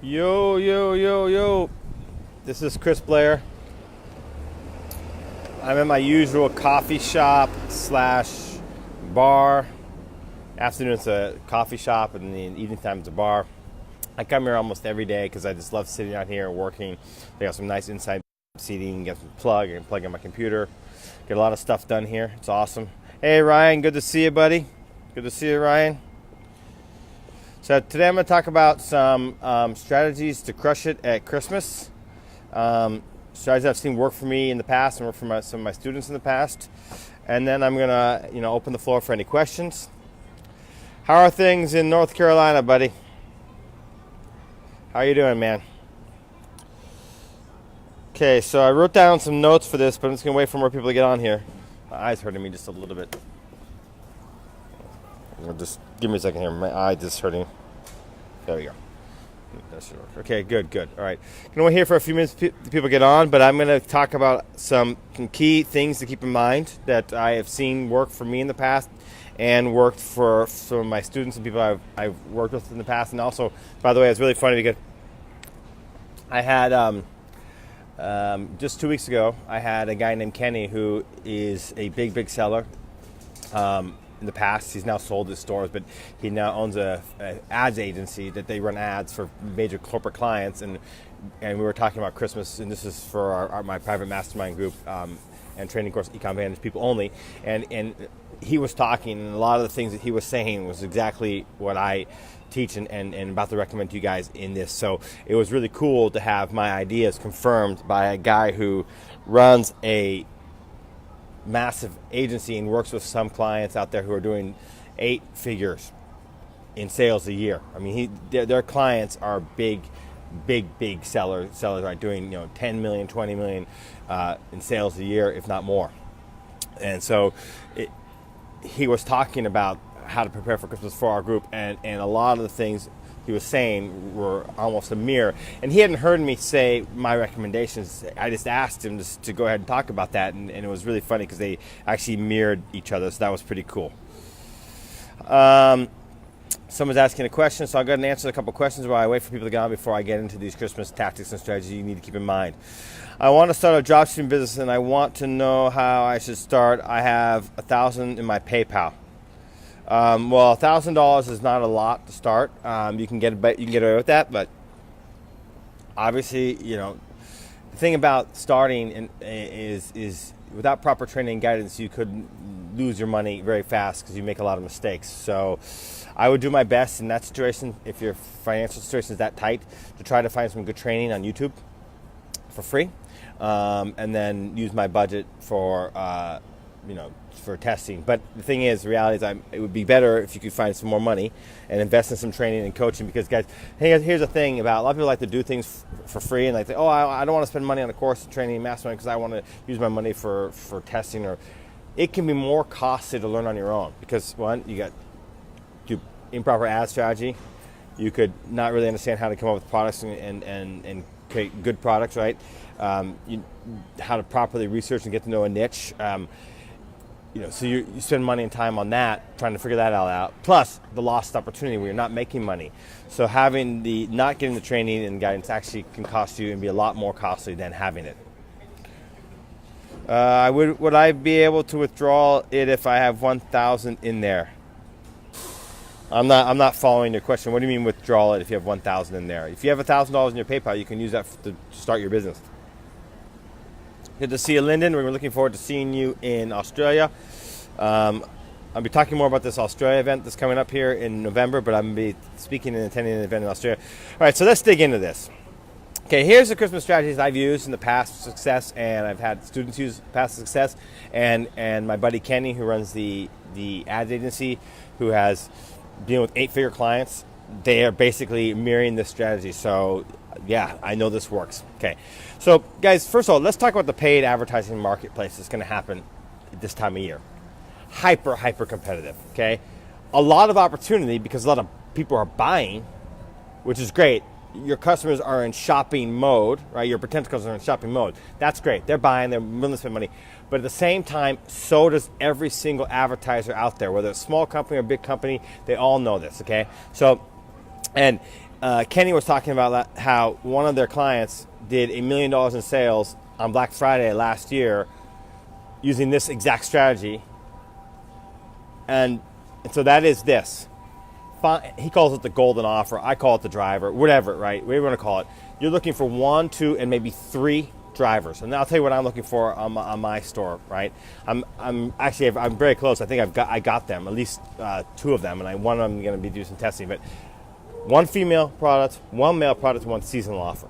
Yo, yo, yo, yo. This is Chris Blair. I'm at my usual coffee shop slash bar. Afternoon it's a coffee shop, and the evening time it's a bar. I come here almost every day because I just love sitting out here and working. They got some nice inside seating, get some plug and plug in my computer. Get a lot of stuff done here. It's awesome. Hey Ryan, good to see you, buddy. Good to see you, Ryan. So today I'm going to talk about some strategies to crush it at Christmas. Strategies I've seen work for me in the past and work for some of my students in the past. And then I'm going to open the floor for any questions. How are things in North Carolina, buddy? How are you doing, man? Okay, so I wrote down some notes for this, but I'm just going to wait for more people to get on here. My eye's hurting me just a little bit. Just give me a second here. My eye just hurting. There we go. That should work. Okay, good. All right. Gonna wait here for a few minutes to people get on, but I'm gonna talk about some key things to keep in mind that I have seen work for me in the past and worked for some of my students and people I've worked with in the past. And also, by the way, it's really funny because I had just 2 weeks ago, I had a guy named Kenny who is a big seller. In the past, he's now sold his stores, but he now owns a ads agency that they run ads for major corporate clients. And we were talking about Christmas, and this is for my private mastermind group and training course, Ecom Vantage people only. And he was talking, and a lot of the things that he was saying was exactly what I teach and about to recommend to you guys in this. So it was really cool to have my ideas confirmed by a guy who runs a massive agency and works with some clients out there who are doing 8 figures in sales a year. I mean, their clients are big sellers, right? Doing 10 million, 20 million in sales a year, if not more. And so he was talking about how to prepare for Christmas for our group, and a lot of the things he was saying were almost a mirror. And he hadn't heard me say my recommendations. I just asked him to go ahead and talk about that, and it was really funny because they actually mirrored each other, so that was pretty cool. Someone's asking a question, so I'll go ahead and answer a couple questions while I wait for people to get on before I get into these Christmas tactics and strategies you need to keep in mind. I want to start a dropshipping business, and I want to know how I should start. I have $1,000 in my PayPal. Well, $1,000 is not a lot to start. You can get away with that, but obviously, the thing about starting is without proper training and guidance, you could lose your money very fast because you make a lot of mistakes. So I would do my best in that situation, if your financial situation is that tight, to try to find some good training on YouTube for free, and then use my budget for for testing. But the thing is, the reality is, it would be better if you could find some more money and invest in some training and coaching. Because guys, here's the thing about a lot of people like to do things for free, and they think, I don't want to spend money on a course, training, and mastermind because I want to use my money for testing. Or it can be more costly to learn on your own because one, you got improper ad strategy. You could not really understand how to come up with products and create good products, right? How to properly research and get to know a niche. So you spend money and time on that, trying to figure that all out. Plus the lost opportunity where you're not making money. So not getting the training and guidance actually can cost you and be a lot more costly than having it. Would I be able to withdraw it if I have 1,000 in there? I'm not following your question. What do you mean withdraw it if you have 1,000 in there? If you have $1,000 in your PayPal, you can use that to start your business. Good to see you, Lyndon. We're looking forward to seeing you in Australia. I'll be talking more about this Australia event that's coming up here in November, but I'm going to be speaking and attending an event in Australia. All right, so let's dig into this. Okay, here's the Christmas strategies I've used in the past for success, and I've had students use past success, and my buddy Kenny, who runs the ads agency, who has dealing with 8-figure clients. They are basically mirroring this strategy. So yeah, I know this works. Okay, so guys, first of all, let's talk about the paid advertising marketplace that's going to happen this time of year. Hyper competitive. Okay, a lot of opportunity because a lot of people are buying, which is great. Your customers are in shopping mode, right? Your potential customers are in shopping mode. That's great. They're buying, they're willing to spend money. But at the same time, so does every single advertiser out there, whether it's a small company or big company. They all know this, okay? So, and Kenny was talking about how one of their clients did $1 million in sales on Black Friday last year using this exact strategy. And so that is this. He calls it the golden offer. I call it the driver, whatever, right? Whatever you want to call it. You're looking for 1, 2, and maybe 3 drivers. And I'll tell you what I'm looking for on my store, right? I'm very close. I think I got them, at least 2 of them, and one of them I'm going to be doing some testing. But 1 female product, 1 male product, 1 seasonal offer.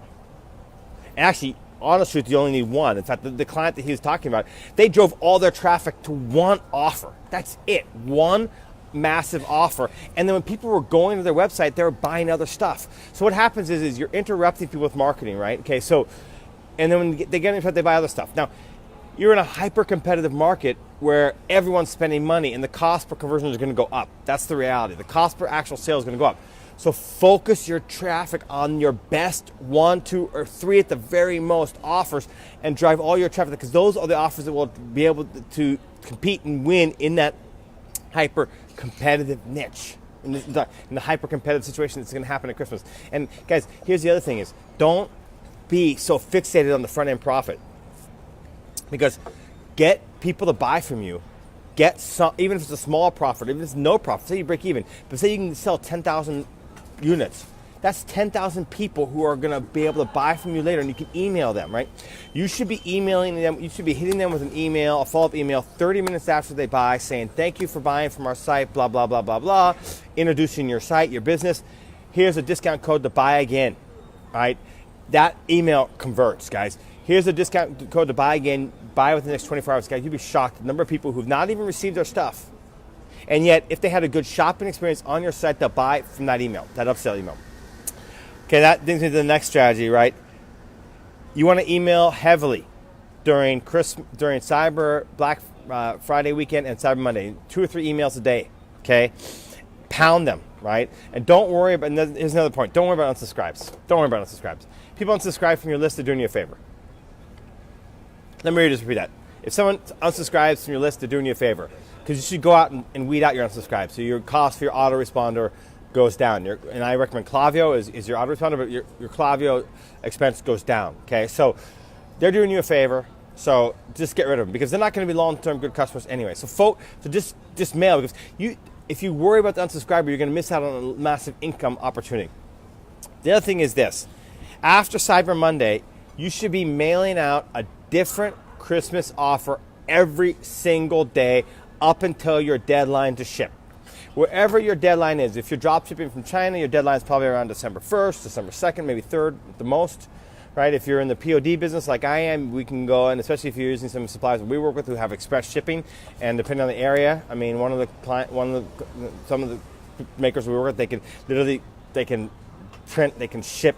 And actually, honest truth, you only need 1. In fact, the client that he was talking about, they drove all their traffic to 1 offer. That's it. 1 massive offer. And then when people were going to their website, they were buying other stuff. So what happens is you're interrupting people with marketing, right? Okay, so, and then when they get into it, they buy other stuff. Now, you're in a hyper-competitive market where everyone's spending money and the cost per conversion is going to go up. That's the reality. The cost per actual sale is going to go up. So focus your traffic on your best 1, 2, or 3 at the very most offers and drive all your traffic, because those are the offers that will be able to compete and win in that hyper-competitive niche, in the hyper-competitive situation that's going to happen at Christmas. And guys, here's the other thing is, don't be so fixated on the front-end profit, because get people to buy from you. Get some, even if it's a small profit, even if it's no profit, say you break even, but say you can sell 10,000 units. That's 10,000 people who are going to be able to buy from you later, and you can email them, right? You should be emailing them. You should be hitting them with an email, a follow-up email, 30 minutes after they buy, saying, thank you for buying from our site, blah, blah, blah, blah, blah, introducing your site, your business. Here's a discount code to buy again, right? That email converts, guys. Here's a discount code to buy again, buy within the next 24 hours. Guys, you'd be shocked at the number of people who've not even received their stuff. And yet, if they had a good shopping experience on your site, they'll buy from that email, that upsell email. Okay, that brings me to the next strategy, right? You want to email heavily during Cyber, Black Friday weekend, and Cyber Monday. 2 or 3 emails a day, okay? Pound them, right? And don't worry about, and here's another point, don't worry about unsubscribes. Don't worry about unsubscribes. People unsubscribe from your list, they're doing you a favor. Let me just repeat that. If someone unsubscribes from your list, they're doing you a favor, because you should go out and weed out your unsubscribes. So your cost for your autoresponder goes down. And I recommend Klaviyo is your autoresponder, but your Klaviyo expense goes down. Okay, so they're doing you a favor. So just get rid of them, because they're not going to be long-term good customers anyway. So just mail, because if you worry about the unsubscriber, you're going to miss out on a massive income opportunity. The other thing is this: after Cyber Monday, you should be mailing out a different Christmas offer every single day up until your deadline to ship. Wherever your deadline is, if you're drop shipping from China, your deadline is probably around December 1st, December 2nd, maybe 3rd at the most, right? If you're in the POD business like I am, we can go, and especially if you're using some suppliers that we work with who have express shipping, and depending on the area, I mean, some of the makers we work with, they can literally, they can print, they can ship,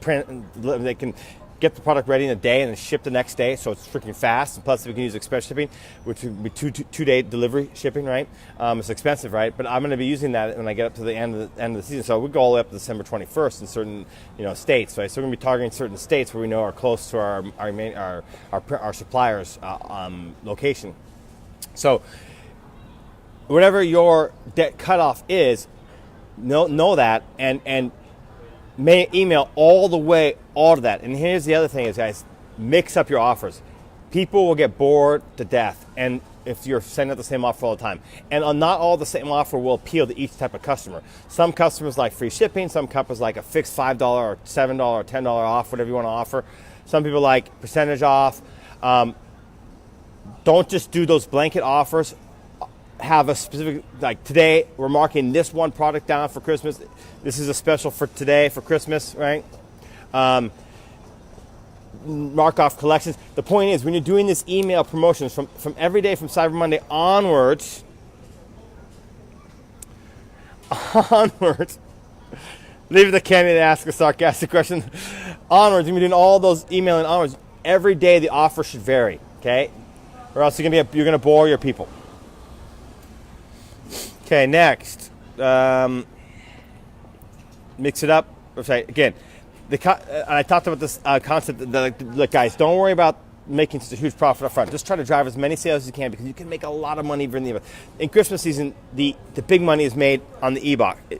print, they can get the product ready in a day and then ship the next day, so it's freaking fast. And plus, we can use express shipping, which would be two-day delivery shipping, right? It's expensive, right? But I'm going to be using that when I get up to the end of the season. So we go all the way up to December 21st in certain states, right? So we're going to be targeting certain states where we know are close to our suppliers' location. So whatever your cutoff is, know that and may email all of that. And here's the other thing is, guys, mix up your offers. People will get bored to death, and if you're sending out the same offer all the time. And not all the same offer will appeal to each type of customer. Some customers like free shipping, some customers like a fixed $5 or $7 or $10 off, whatever you want to offer. Some people like percentage off. Don't just do those blanket offers. Have a specific, like today, we're marking this one product down for Christmas. This is a special for today for Christmas, right? Mark off collections. The point is, when you're doing this email promotions from every day from Cyber Monday onwards, leave it to Kenny to ask a sarcastic question. Onwards, you're doing all those emailing onwards. Every day the offer should vary, okay? Or else you're gonna bore your people. Okay, next, mix it up. Again, I talked about this concept that, look, guys, don't worry about making such a huge profit up front. Just try to drive as many sales as you can, because you can make a lot of money in Christmas season. The big money is made on the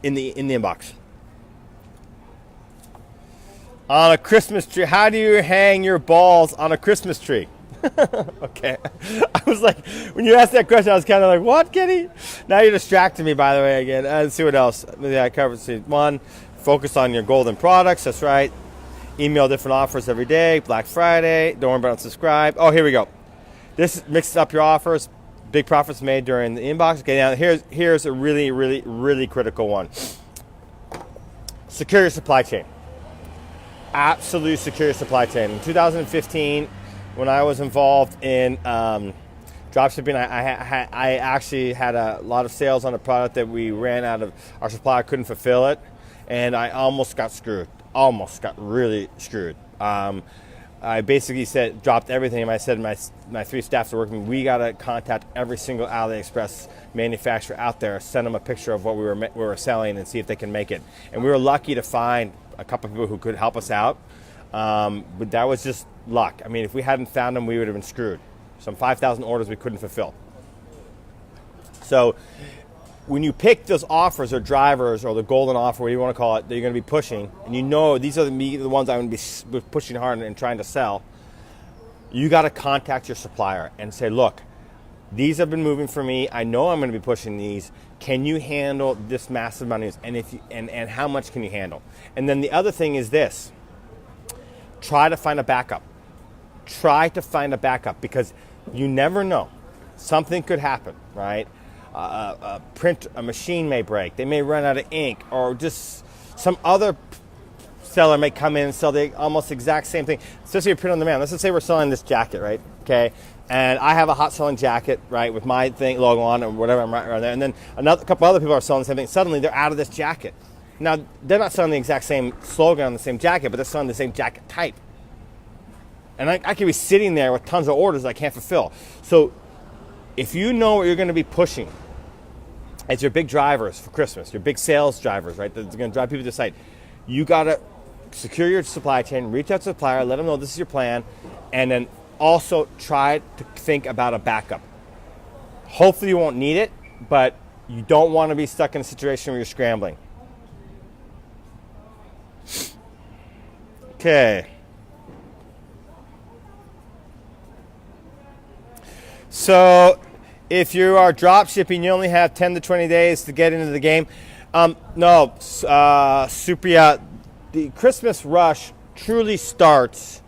in the inbox. On a Christmas tree. How do you hang your balls on a Christmas tree? Okay. I was like, when you asked that question, I was kind of like, what, Kenny? Now you're distracting me, by the way, again. Let's see what else. Yeah, I covered. One, focus on your golden products. That's right. Email different offers every day. Black Friday. Don't worry about unsubscribe. Oh, here we go. This mixes up your offers. Big profits made during the inbox. Okay, now here's a really, really, really critical one. Secure your supply chain. Absolutely secure your supply chain. In 2015, when I was involved in dropshipping, I actually had a lot of sales on a product that we ran out of. Our supplier couldn't fulfill it, and I almost got screwed. Almost got really screwed. I basically dropped everything, and I said to my 3 staff that work with me, we got to contact every single AliExpress manufacturer out there, send them a picture of what we were selling, and see if they can make it. And we were lucky to find a couple of people who could help us out, but that was just luck. I mean, if we hadn't found them, we would have been screwed. Some 5,000 orders we couldn't fulfill. So when you pick those offers or drivers or the golden offer, whatever you want to call it, that you're going to be pushing, and you know these are the ones I'm going to be pushing hard and trying to sell, you got to contact your supplier and say, look, these have been moving for me. I know I'm going to be pushing these. Can you handle this massive amount of news? And how much can you handle? And then the other thing is this. Try to find a backup. Try to find a backup, because you never know. Something could happen, right? A machine may break. They may run out of ink, or just some other seller may come in and sell the almost exact same thing. Especially if you print on demand. Let's just say we're selling this jacket, right? Okay. And I have a hot selling jacket, right, with my logo on it or whatever, I'm right there. And then a couple other people are selling the same thing. Suddenly they're out of this jacket. Now, they're not selling the exact same slogan on the same jacket, but they're selling the same jacket type. And I could be sitting there with tons of orders I can't fulfill. So if you know what you're going to be pushing as your big drivers for Christmas, your big sales drivers, right, that's going to drive people to the site, you got to secure your supply chain, reach out to the supplier, let them know this is your plan, and then also try to think about a backup. Hopefully you won't need it, but you don't want to be stuck in a situation where you're scrambling. Okay. So if you are drop shipping, you only have 10 to 20 days to get into the game. Supriya, the Christmas rush truly starts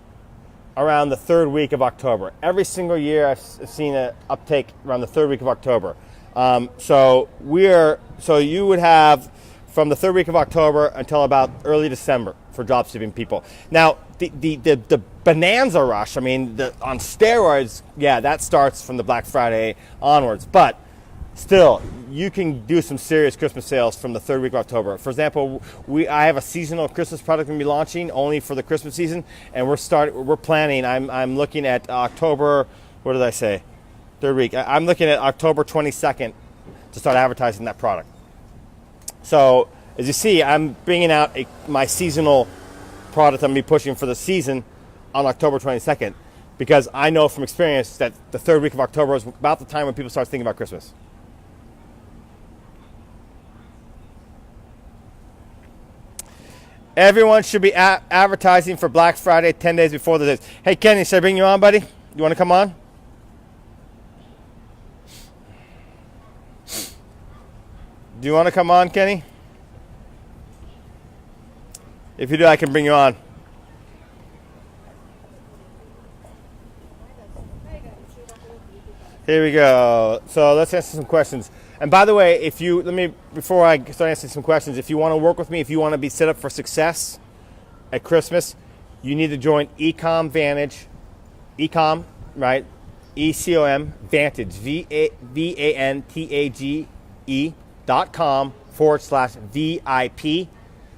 around the 3rd week of October. Every single year I've seen an uptake around the 3rd week of October. So you would have from the 3rd week of October until about early December for drop shipping people. Now, the bonanza rush, I mean, on steroids, yeah, that starts from the Black Friday onwards. But still, you can do some serious Christmas sales from the 3rd week of October. For example, I have a seasonal Christmas product going to be launching only for the Christmas season, and we're planning. I'm looking at October. What did I say? 3rd week. I'm looking at October 22nd to start advertising that product. So as you see, I'm bringing out my seasonal product I'm going to be pushing for the season on October 22nd, because I know from experience that the 3rd week of October is about the time when people start thinking about Christmas. Everyone should be advertising for Black Friday 10 days before the days. Hey, Kenny, should I bring you on, buddy? You want to come on? Do you want to come on, Kenny? If you do, I can bring you on. Here we go. So let's answer some questions. And by the way, before I start answering some questions, if you want to work with me, if you want to be set up for success at Christmas, you need to join Ecom Vantage, Ecom, right? ECOM Vantage, VANTAGE.com/VIP.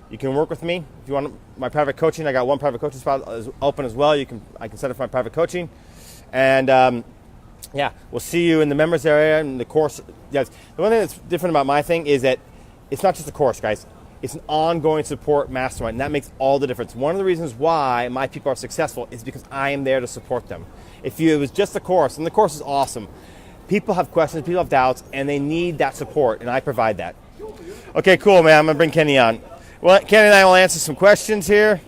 You can work with me. If you want my private coaching, I got one private coaching spot open as well. I can set up for my private coaching. And yeah, we'll see you in the members area and the course. Yes, the one thing that's different about my thing is that it's not just a course, guys. It's an ongoing support mastermind, and that makes all the difference. One of the reasons why my people are successful is because I am there to support them. If it was just a course, and the course is awesome, people have questions, people have doubts, and they need that support, and I provide that. Okay, cool, man. I'm going to bring Kenny on. Well, Kenny and I will answer some questions here.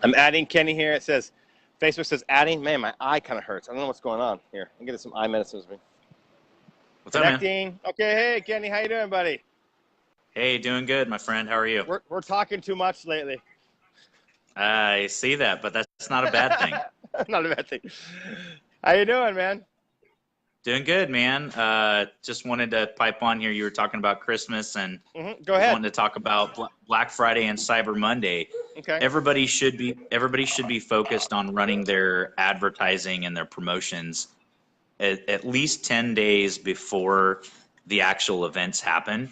I'm adding Kenny here. It says, Facebook says adding. Man, my eye kind of hurts. I don't know what's going on here. I'm getting some eye medicine. What's up, man? Connecting. Okay, hey, Kenny, how you doing, buddy? Hey, doing good, my friend. How are you? We're talking too much lately. I see that, but that's not a bad thing. Not a bad thing. How you doing, man? Doing good, man. Just wanted to pipe on here. You were talking about Christmas, and Go ahead. wanted to talk about Black Friday and Cyber Monday. Okay. Everybody should be focused on running their advertising and their promotions at least 10 days before the actual events happen.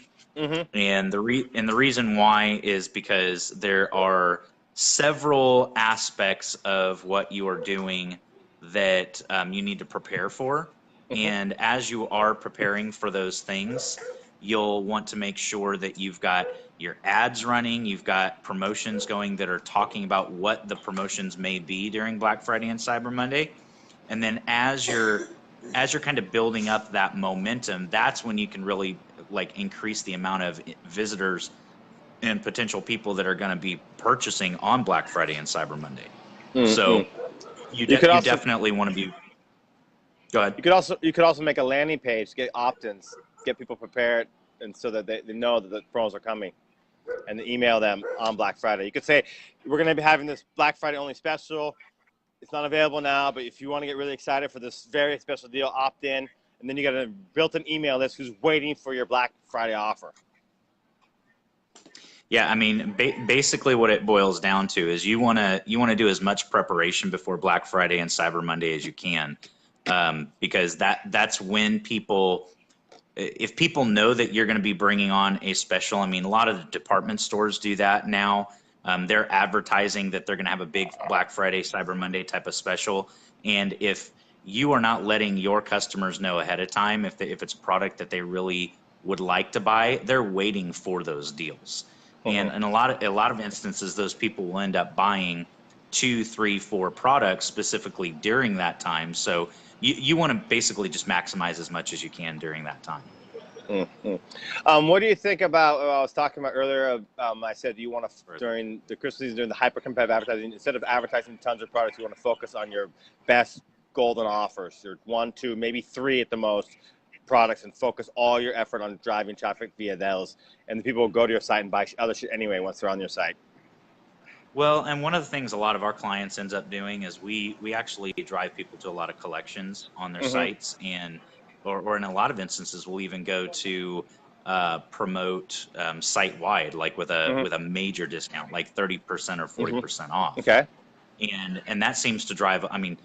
And the reason why is because there are several aspects of what you are doing that you need to prepare for. And as you are preparing for those things, you'll want to make sure that you've got your ads running, you've got promotions going that are talking about what the promotions may be during Black Friday and Cyber Monday. And then as you're kind of building up that momentum, that's when you can really like increase the amount of visitors and potential people that are going to be purchasing on Black Friday and Cyber Monday. So you definitely want to be. Go ahead. You could also make a landing page, get opt-ins, get people prepared, and so that they know that the promos are coming, and email them on Black Friday. You could say, we're going to be having this Black Friday only special. It's not available now, but if you want to get really excited for this very special deal, opt in, and then you got a built-in email list who's waiting for your Black Friday offer. Yeah, I mean, basically what it boils down to is you want to do as much preparation before Black Friday and Cyber Monday as you can. Because that's when if people know that you're going to be bringing on a special, I mean, a lot of the department stores do that now. They're advertising that they're going to have a big Black Friday, Cyber Monday type of special. And if you are not letting your customers know ahead of time, if it's a product that they really would like to buy, they're waiting for those deals. And in a lot of instances, those people will end up buying 2, 3, 4 products specifically during that time. So you want to basically just maximize as much as you can during that time. What do you think about what I was talking about earlier? I said you want to, during the Christmas season, during the hyper-competitive advertising, instead of advertising tons of products, you want to focus on your best golden offers, your 1, 2, maybe 3 at the most products, and focus all your effort on driving traffic via those. And the people will go to your site and buy other shit anyway once they're on your site. Well, and one of the things a lot of our clients ends up doing is we actually drive people to a lot of collections on their sites, and or in a lot of instances we'll even go to promote site-wide, like with a major discount, like 30% or 40% off. Okay. And that seems to drive. I mean,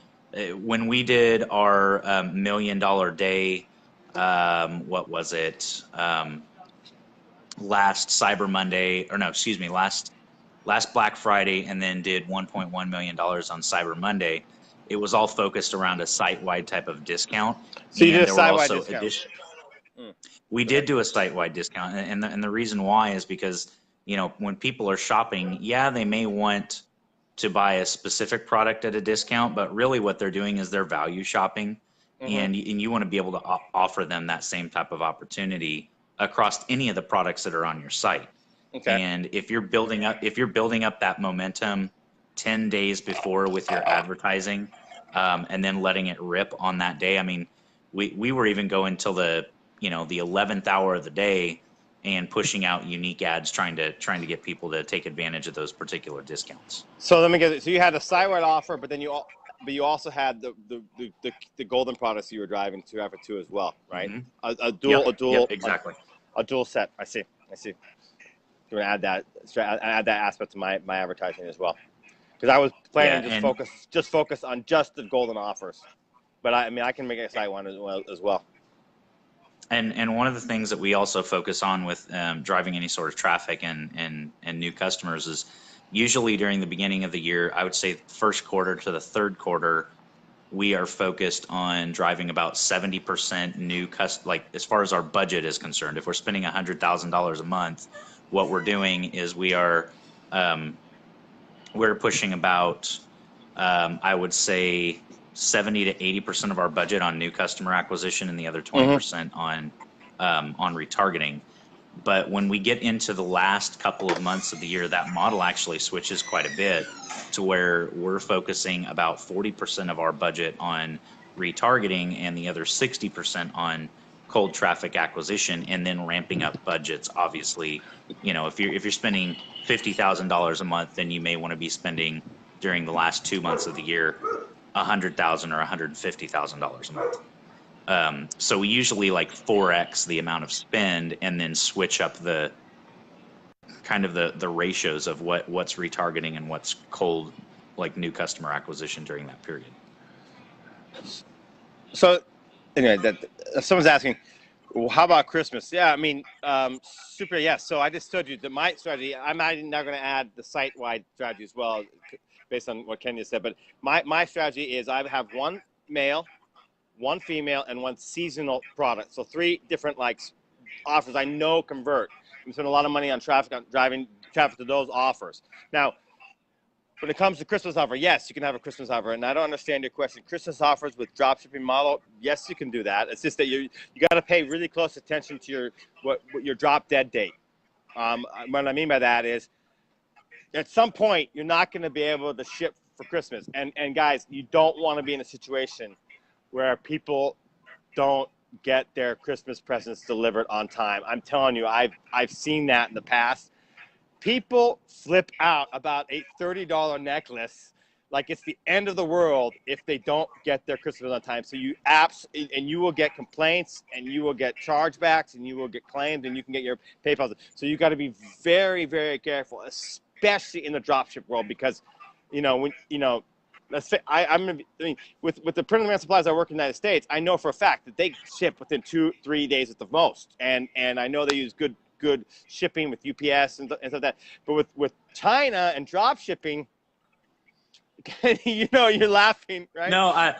when we did our $1 million day, what was it? Last Cyber Monday, or no, excuse me, last Black Friday, and then did $1.1 million on Cyber Monday. It was all focused around a site-wide type of discount. So you did a site-wide discount. We did do a site-wide discount, and the reason why is because, you know, when people are shopping, yeah, they may want to buy a specific product at a discount, but really what they're doing is they're value shopping, and you want to be able to offer them that same type of opportunity across any of the products that are on your site. Okay. And if you're building up that momentum 10 days before with your advertising, and then letting it rip on that day. I mean, we were even going till the 11th hour of the day and pushing out unique ads, trying to get people to take advantage of those particular discounts. So let me get it. So you had a site-wide offer, but then you also had the golden products you were driving to effort to as well, right? A dual, exactly. A dual set. I see. I'm going to add that aspect to my advertising as well, because I was planning to just focus on just the golden offers, but I mean I can make a site one as well. And one of the things that we also focus on with driving any sort of traffic and new customers is usually during the beginning of the year, I would say first quarter to the third quarter, we are focused on driving about 70% new like as far as our budget is concerned. If we're spending $100,000 a month, what we're doing is we're pushing about I would say 70 to 80% of our budget on new customer acquisition, and the other 20% on retargeting. But when we get into the last couple of months of the year, that model actually switches quite a bit to where we're focusing about 40% of our budget on retargeting and the other 60% on cold traffic acquisition, and then ramping up budgets. Obviously, if you're spending $50,000 a month, then you may want to be spending during the last 2 months of the year $100,000 or $150,000 a month. So we usually like 4x the amount of spend, and then switch up the kind of the ratios of what's retargeting and what's cold, like new customer acquisition during that period. So anyway, that someone's asking, well, how about Christmas? Yeah, I mean, super. Yes. So I just told you that my strategy. I'm not going to add the site-wide strategy as well, based on what Kenya said. But my strategy is I have one male, one female, and one seasonal product. So 3 different offers I know convert. I'm spending a lot of money on traffic, on driving traffic to those offers. Now, when it comes to Christmas offer, yes, you can have a Christmas offer. And I don't understand your question. Christmas offers with dropshipping model, yes, you can do that. It's just that you got to pay really close attention to your drop dead date. What I mean by that is, at some point, you're not going to be able to ship for Christmas. And guys, you don't want to be in a situation where people don't get their Christmas presents delivered on time. I'm telling you, I've seen that in the past. People flip out about a $30 necklace like it's the end of the world if they don't get their Christmas on time. So you will get complaints, and you will get chargebacks, and you will get claims, and you can get your PayPal. So you got to be very, very careful, especially in the dropship world, because let's say with the print on demand suppliers I work in the United States, I know for a fact that they ship within 2-3 days at the most, and I know they use good shipping with UPS and stuff like that. But with China and drop shipping, you're laughing, right? No, I'm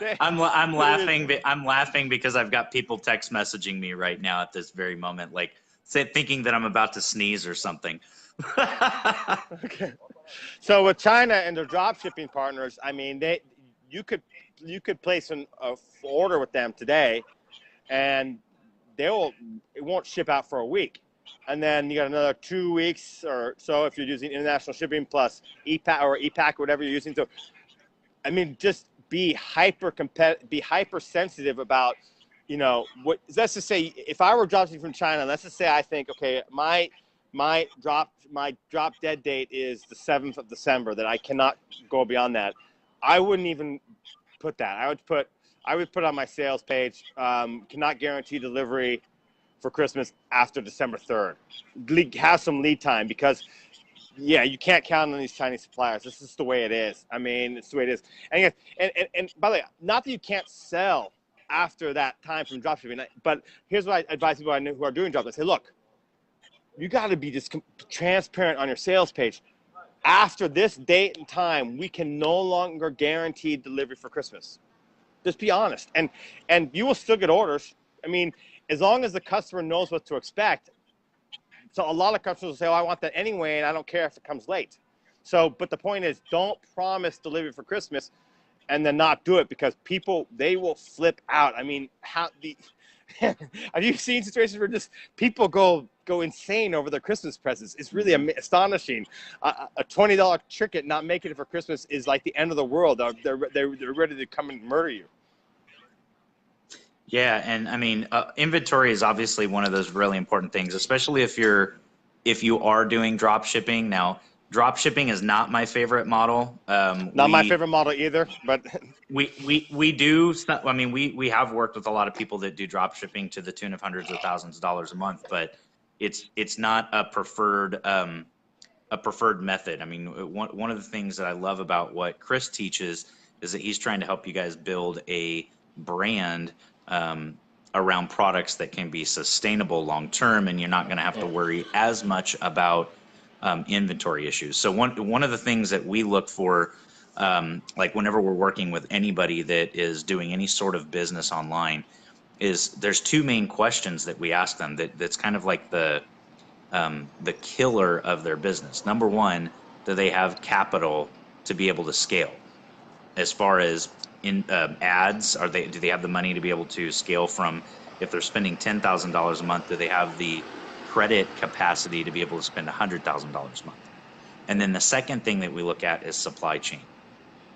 laughing. I'm laughing because I've got people text messaging me right now at this very moment, thinking that I'm about to sneeze or something. Okay. So with China and their drop shipping partners, I mean, you could place an order with them today, and it won't ship out for a week. And then you got another 2 weeks or so if you're using international shipping plus EPAC, whatever you're using. So, I mean, just be hyper sensitive about, let's just say if I were dropping from China, let's just say I think, okay, my drop dead date is the 7th of December, that I cannot go beyond that. I wouldn't even put that. I would put on my sales page, cannot guarantee delivery for Christmas after December 3rd. Have some lead time, because you can't count on these Chinese suppliers. This is the way it is. I mean, it's the way it is. And by the way, not that you can't sell after that time from dropshipping, but here's what I advise people I know who are doing drops. I say, look, you got to be just transparent on your sales page. After this date and time, we can no longer guarantee delivery for Christmas. Just be honest, and you will still get orders. I mean, as long as the customer knows what to expect. So a lot of customers will say, I want that anyway, and I don't care if it comes late. So, but the point is, don't promise delivery for Christmas and then not do it, because people, they will flip out. I mean, have you seen situations where just people go insane over their Christmas presents? It's really astonishing. A $20 ticket not making it for Christmas is like the end of the world. They're ready to come and murder you. Yeah, and I mean, inventory is obviously one of those really important things, especially if you are doing drop shipping. Now, drop shipping is not my favorite model. Not my favorite model either, but we do. I mean, we have worked with a lot of people that do drop shipping to the tune of hundreds of thousands of dollars a month, but it's not a preferred method. I mean, one of the things that I love about what Chris teaches is that he's trying to help you guys build a brand around products that can be sustainable long term, and you're not going to have to worry as much about inventory issues. So one of the things that we look for, like whenever we're working with anybody that is doing any sort of business online, is there's 2 main questions that we ask them that's kind of like the killer of their business. Number one, do they have capital to be able to scale? As far as in ads, do they have the money to be able to scale from, if they're spending $10,000 a month, do they have the credit capacity to be able to spend $100,000 a month. And then the second thing that we look at is supply chain.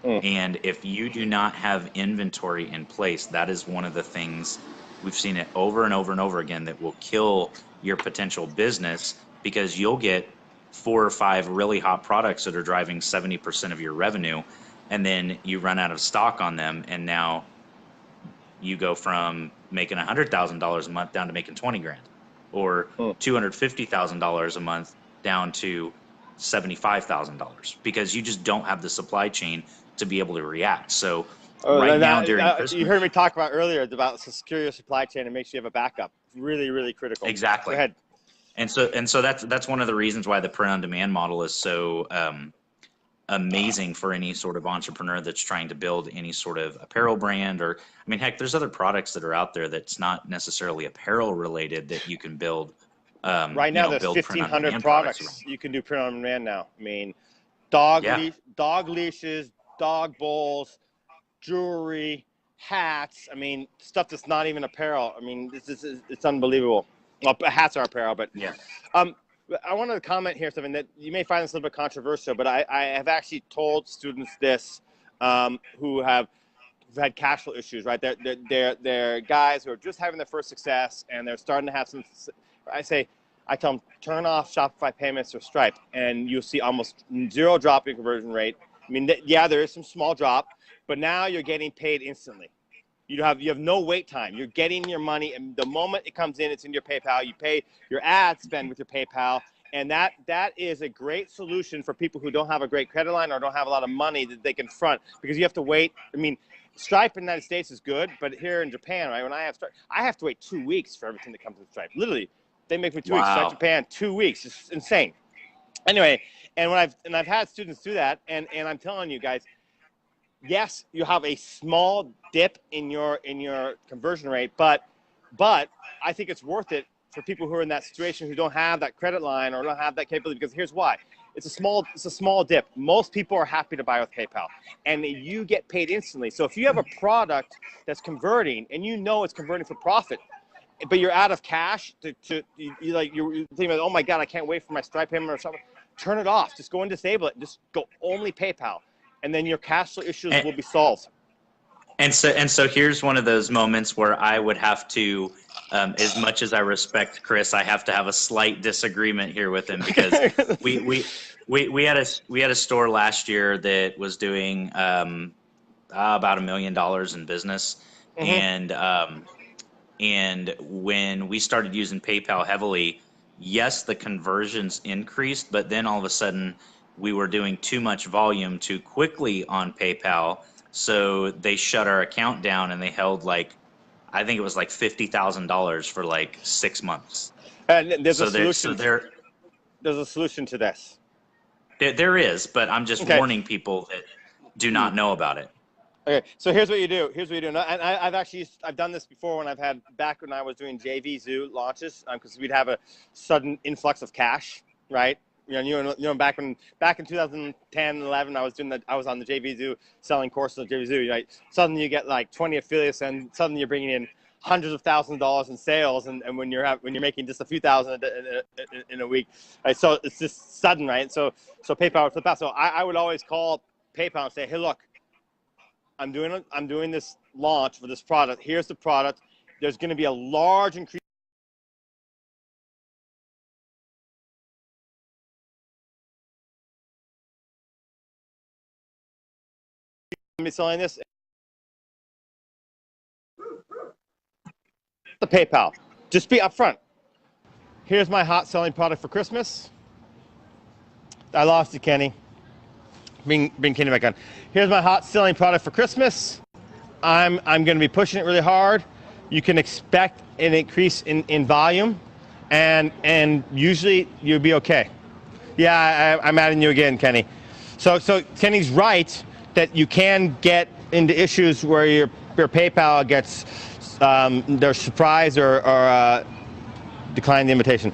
And if you do not have inventory in place, that is one of the things we've seen it over and over and over again that will kill your potential business, because you'll get 4 or 5 really hot products that are driving 70% of your revenue, and then you run out of stock on them, and now you go from making $100,000 a month down to making 20 grand, or $250,000 a month down to $75,000, because you just don't have the supply chain to be able to react. So now during Christmas, you heard me talk about earlier about secure your supply chain and make sure you have a backup. Really, really critical. Exactly. Go ahead. And so that's one of the reasons why the print-on-demand model is so amazing for any sort of entrepreneur that's trying to build any sort of apparel brand. Or, I mean, heck, there's other products that are out there that's not necessarily apparel related that you can build. Right now, there's 1,500 products you can do print on demand now. I mean, dog leashes, dog bowls, jewelry, hats. I mean, stuff that's not even apparel. I mean, it's unbelievable. Well, hats are apparel, but yeah. I wanted to comment here something that you may find this a little bit controversial, but I have actually told students this who have had cash flow issues, right? They're guys who are just having their first success and they're starting to have some. I tell them, turn off Shopify payments or Stripe, and you'll see almost zero drop in conversion rate. I mean, yeah, there is some small drop, but now you're getting paid instantly. You have no wait time. You're getting your money, and the moment it comes in, it's in your PayPal. You pay your ad spend with your PayPal, and that is a great solution for people who don't have a great credit line or don't have a lot of money that they can front, because you have to wait. I mean, Stripe in the United States is good, but here in Japan, right, when I have Stripe, I have to wait 2 weeks for everything that comes with Stripe. Literally, they make me 2 weeks. Stripe Japan, 2 weeks. It's insane. Anyway, and I've had students do that, and I'm telling you guys, yes, you have a small dip in your conversion rate, but I think it's worth it for people who are in that situation who don't have that credit line or don't have that capability, because here's why. It's a small dip. Most people are happy to buy with PayPal, and you get paid instantly. So if you have a product that's converting and you know it's converting for profit, but you're out of cash you're thinking about, oh my God, I can't wait for my Stripe payment or something. Turn it off. Just go and disable it. Just go only PayPal, and then your cash flow issues will be solved. And so here's one of those moments where I would have to, as much as I respect Chris, I have to have a slight disagreement here with him, because we had a store last year that was doing about $1 million in business, and when we started using PayPal heavily, yes, the conversions increased, but then all of a sudden we were doing too much volume too quickly on PayPal. So they shut our account down, and they held I think it was $50,000 for 6 months. And there's a solution. There's a solution to this. There is, but I'm just warning people that do not know about it. Okay, so here's what you do. And I've done this before back when I was doing JV Zoo launches, because we'd have a sudden influx of cash, right? You know, back in 2010, 11, I was on the JV Zoo selling courses on JV Zoo. Right? Suddenly you get 20 affiliates, and suddenly you're bringing in hundreds of thousands of dollars in sales, and when you're making just a few thousand in a week, right? So it's just sudden, right? So PayPal would flip out. So I would always call PayPal and say, hey, look, I'm doing this launch for this product. Here's the product. There's going to be a large increase. Me selling this. The PayPal. Just be upfront. Here's my hot selling product for Christmas. I lost you, Kenny. Bring Kenny back on. Here's my hot selling product for Christmas. I'm going to be pushing it really hard. You can expect an increase in volume, and usually you'll be okay. Yeah, I'm adding you again, Kenny. So Kenny's right that you can get into issues where your PayPal gets they're surprised or decline the invitation.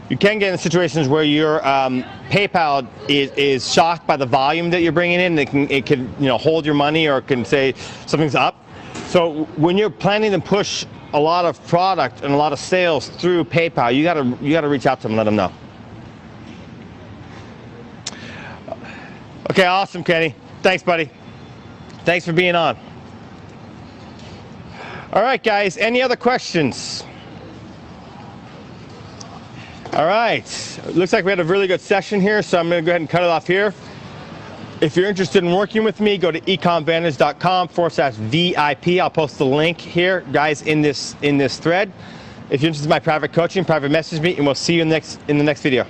You can get in situations where your PayPal is shocked by the volume that you're bringing in. It can hold your money, or it can say something's up. So when you're planning to push a lot of product and a lot of sales through PayPal, you gotta reach out to them and let them know. Okay, awesome, Kenny. Thanks, buddy. Thanks for being on. All right, guys, any other questions? All right, looks like we had a really good session here, so I'm gonna go ahead and cut it off here. If you're interested in working with me, go to ecomvantage.com/VIP. I'll post the link here, guys, in this thread. If you're interested in my private coaching, private message me, and we'll see you in the next video.